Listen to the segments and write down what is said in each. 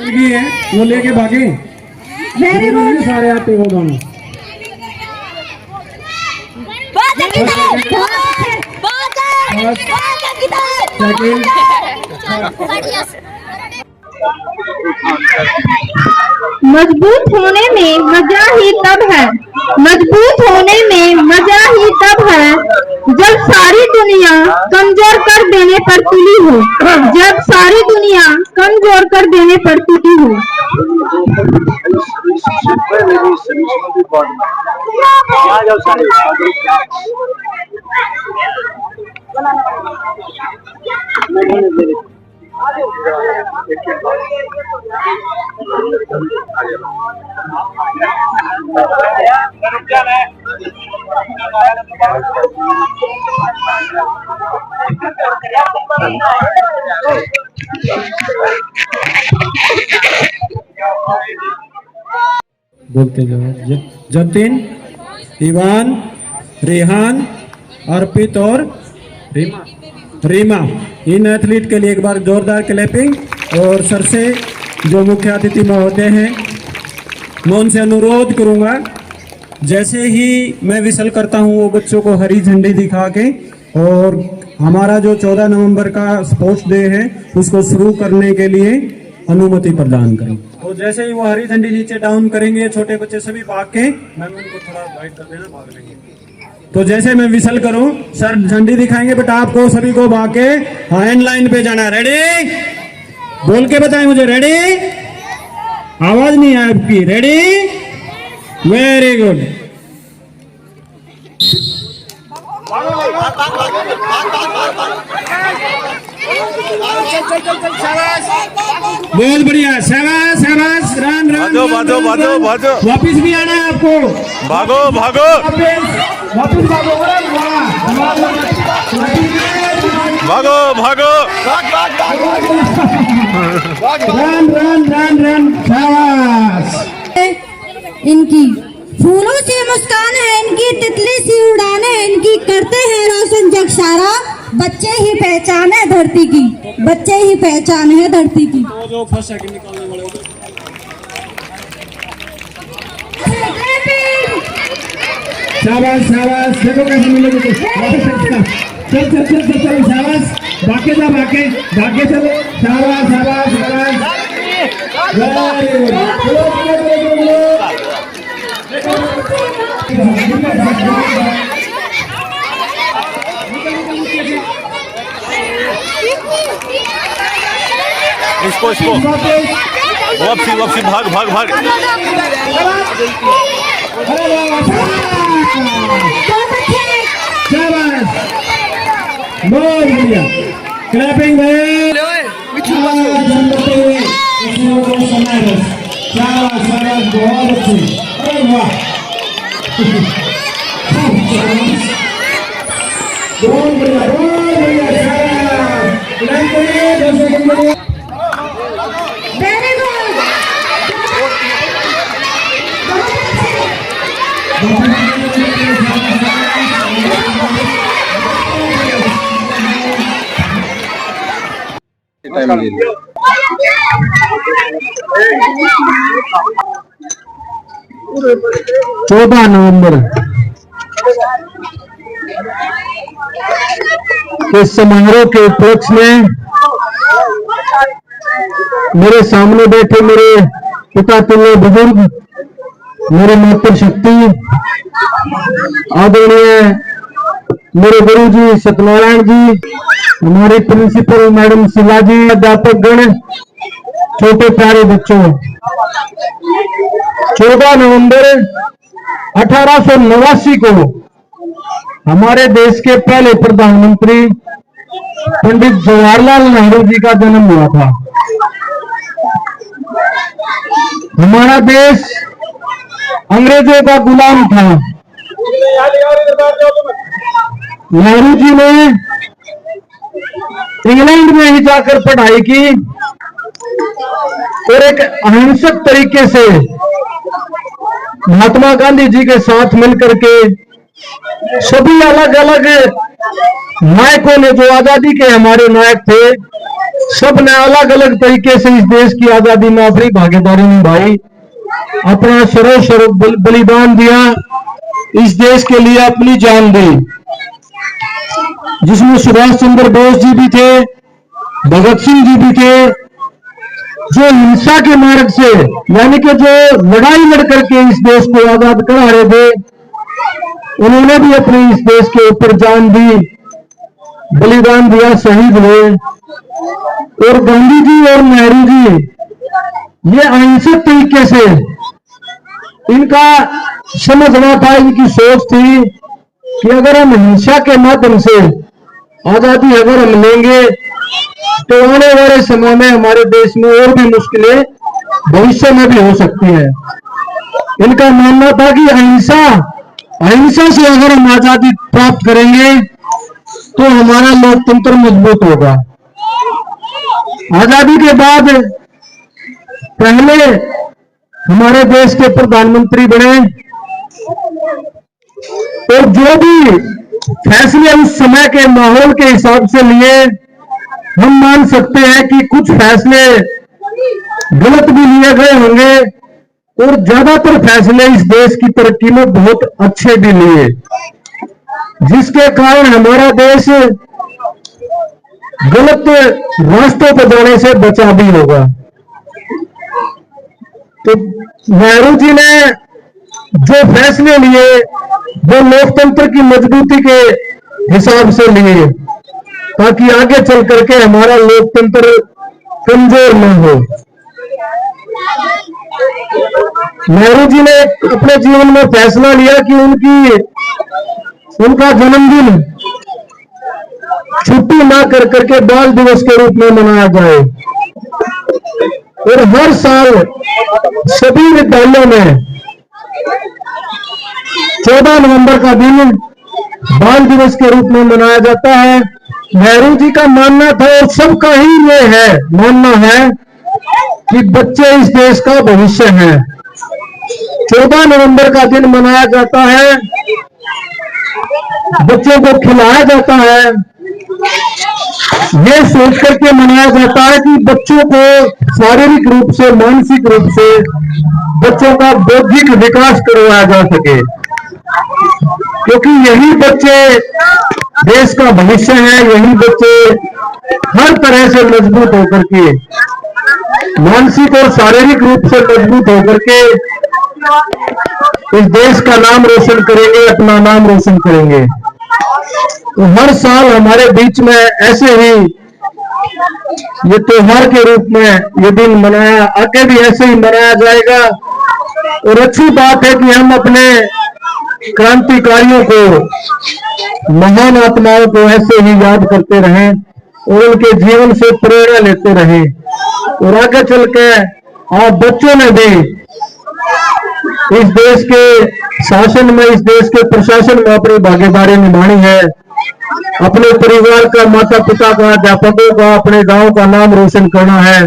भी है वो लेके भागे। सारे आते हो दोनों। मजबूत होने में मजा ही तब है, मजबूत होने में मजा ही तब है जब सारी दुनिया कमजोर कर देने पर तुली हो, जब सारी दुनिया कमजोर कर देने पर तुली हो। बोलते जाओ। जतिन, इवान, रेहान, अर्पित और रीमा, इन एथलीट के लिए एक बार जोरदार क्लैपिंग। और सर से जो मुख्य अतिथि महोदय हैं, मैं उनसे अनुरोध करूंगा जैसे ही मैं विसल करता हूं वो बच्चों को हरी झंडी दिखा के और हमारा जो 14 नवंबर का स्पोर्ट्स डे है उसको शुरू करने के लिए अनुमति प्रदान करें। तो जैसे ही वो हरी झंडी नीचे डाउन करेंगे छोटे बच्चे सभी भाग के, मैं उनको थोड़ा गाइड कर देना, भाग लेंगे। तो जैसे मैं विसल करूं सर झंडी दिखाएंगे, बट आपको सभी को भाग के एंड लाइन पे जाना। रेडी? बोल के बताएं मुझे। रेडी? आवाज नहीं है आपकी। रेडी? Very good. बहुत बढ़िया, शाबाश शाबाश। रन रन भागो भागो भागो, वापिस भी आना है आपको। भागो भागो वापिस भागो। भागो भागो। रन रन रन रन, शाबाश। इनकी फूलों से मुस्कान है, इनकी तितली सी उड़ान है, इनकी करते हैं रोशन जग सारा। बच्चे ही पहचान है धरती की, बच्चे ही पहचान है धरती की। जो फर्स्ट सेकंड निकालने वाले शाबाश शाबाश। देखो कैसे मिलेगी। चल चल चल चल चल, शाबाश। भागे जा, भागे भागे चलो। शाबाश शाबाश शाबाश। Very good. इसको वापसी वापसी, भाग भाग भाग। बहुत बढ़िया, क्लैपिंग है। शाबाश शाबाश, बहुत अच्छी। अरे वाह, बहुत बढ़िया बहुत बढ़िया। Very good. चौदह नवंबर इस समारोह के उपलक्ष्य में मेरे सामने बैठे मेरे पिता तुल्य बुजुर्ग, मेरे मातृशक्ति आदरणीय मेरे गुरु जी सत्यनारायण जी, हमारे प्रिंसिपल मैडम शिला जी, अध्यापक गण, छोटे प्यारे बच्चों, 14 नवंबर 1889 को हमारे देश के पहले प्रधानमंत्री पंडित जवाहरलाल नेहरू जी का जन्म हुआ था। हमारा देश अंग्रेजों का गुलाम था। नेहरू जी ने इंग्लैंड में ही जाकर पढ़ाई की और एक अहिंसक तरीके से महात्मा गांधी जी के साथ मिलकर के सभी अलग अलग नायकों ने, जो आजादी के हमारे नायक थे, सब ने अलग अलग तरीके से इस देश की आजादी में अपनी भागीदारी निभाई, अपना सर्वस्व बलिदान दिया, इस देश के लिए अपनी जान दी, जिसमें सुभाष चंद्र बोस जी भी थे, भगत सिंह जी भी थे, जो हिंसा के मार्ग से, यानी कि जो लड़ाई लड़ करके इस देश को आजाद करा रहे थे, उन्होंने भी अपने इस देश के ऊपर जान दी, बलिदान दिया, शहीद हुए। और गांधी जी और नेहरू जी, ये अहिंसक तरीके से, इनका समझना था, इनकी सोच थी कि अगर हम हिंसा के माध्यम से आजादी अगर हम लेंगे तो आने वाले समय में हमारे देश में और भी मुश्किलें भविष्य में भी हो सकती है। इनका मानना था कि अहिंसा से अगर हम आजादी प्राप्त करेंगे तो हमारा लोकतंत्र मजबूत होगा। आजादी के बाद पहले हमारे देश के प्रधानमंत्री बने और जो भी फैसले उस समय के माहौल के हिसाब से लिए, हम मान सकते हैं कि कुछ फैसले गलत भी लिए गए होंगे और ज्यादातर फैसले इस देश की तरक्की में बहुत अच्छे भी लिए, जिसके कारण हमारा देश गलत रास्तों पर जाने से बचा भी होगा। तो नेहरू जी ने जो फैसले लिए वो लोकतंत्र की मजबूती के हिसाब से लिए, ताकि आगे चल करके हमारा लोकतंत्र कमजोर न हो। नेहरू जी ने अपने जीवन में फैसला लिया कि उनका जन्मदिन छुट्टी ना कर करके बाल दिवस के रूप में मनाया जाए और हर साल सभी विद्यालयों में 14 नवंबर का दिन बाल दिवस के रूप में मनाया जाता है। नेहरू जी का मानना था और सबका ही ये है मानना है कि बच्चे इस देश का भविष्य हैं। 14 नवंबर का दिन मनाया जाता है, बच्चों को खिलाया जाता है, ये सोच करके मनाया जाता है कि बच्चों को शारीरिक रूप से, मानसिक रूप से बच्चों का बौद्धिक विकास करवाया जा सके, क्योंकि यही बच्चे देश का भविष्य है। यही बच्चे हर तरह से मजबूत होकर के, मानसिक और शारीरिक रूप से मजबूत होकर के इस देश का नाम रोशन करेंगे, अपना नाम रोशन करेंगे। तो हर साल हमारे बीच में ऐसे ही ये त्योहार के रूप में ये दिन मनाया, आगे भी ऐसे ही मनाया जाएगा। और अच्छी बात है कि हम अपने क्रांतिकारियों को, महान आत्माओं को ऐसे ही याद करते रहें और उनके जीवन से प्रेरणा लेते रहें। और आगे चल के आप बच्चों ने भी इस देश के शासन में, इस देश के प्रशासन में अपनी भागीदारी निभानी है। अपने परिवार का, माता पिता का, अध्यापकों का, अपने गांव का नाम रोशन करना है।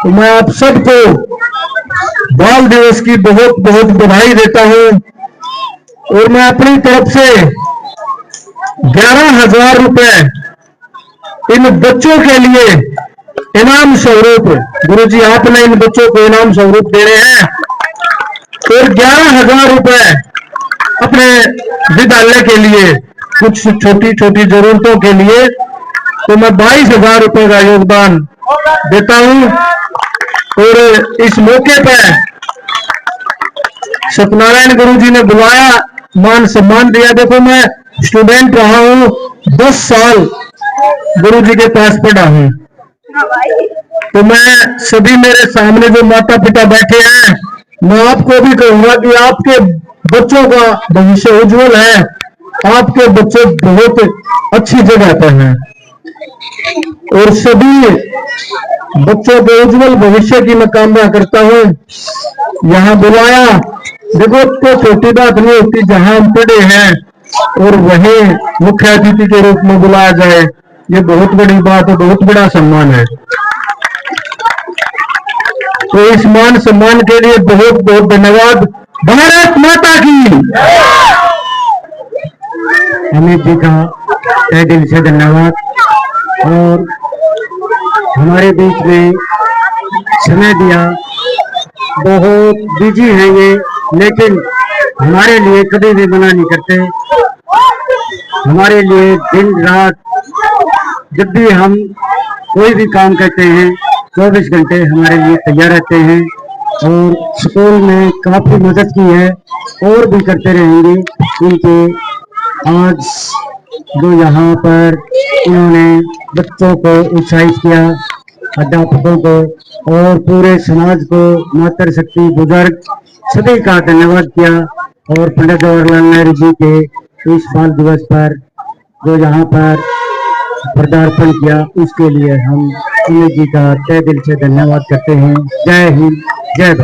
तो मैं आप सबको बाल दिवस की बहुत बहुत बधाई देता हूं और मैं अपनी तरफ से 11,000 रुपए इन बच्चों के लिए इनाम स्वरूप, गुरुजी आपने इन बच्चों को इनाम स्वरूप देने हैं, और 11,000 रुपए अपने विद्यालय के लिए, कुछ छोटी छोटी जरूरतों के लिए, तो मैं 22,000 रुपए का योगदान देता हूं। और इस मौके पर सत्यनारायण गुरुजी ने बुलाया, मान सम्मान दिया। देखो मैं स्टूडेंट रहा हूं, 10 साल गुरुजी के पास पढ़ा हूं, तो मैं सभी मेरे सामने जो माता पिता बैठे हैं, मैं आपको भी कहूंगा कि आपके बच्चों का भविष्य उज्जवल है, आपके बच्चे बहुत अच्छी जगह पर हैं। और सभी बच्चों के उज्जवल भविष्य की मैं कामना करता हूं। यहाँ बुलाया, देखो तो छोटी बात नहीं होती, जहां हम पढ़े हैं और वहीं मुख्य अतिथि के रूप में बुलाया जाए, ये बहुत बड़ी बात है, बहुत बड़ा सम्मान है। तो इस मान सम्मान के लिए बहुत बहुत धन्यवाद। भारत माता की। अमित जी का तहे दिल से धन्यवाद। और हमारे बीच में समय दिया, बहुत बिजी है ये, लेकिन हमारे लिए कभी भी मना नहीं करते। हमारे लिए दिन रात जब भी हम कोई भी काम करते हैं 24 घंटे हमारे लिए तैयार रहते हैं। और स्कूल में काफी मदद की है और भी करते रहेंगे। उनके आज जो यहाँ पर उन्होंने बच्चों को उत्साहित किया, अध्यापकों को और पूरे समाज को, मातृशक्ति बुजुर्ग सभी का धन्यवाद किया। और पंडित जवाहरलाल नेहरू जी के इस बाल दिवस पर जो यहाँ पर पदार्पण किया, उसके लिए हम उन्हीं जी का तहे दिल से धन्यवाद करते हैं। जय हिंद, जय भारत।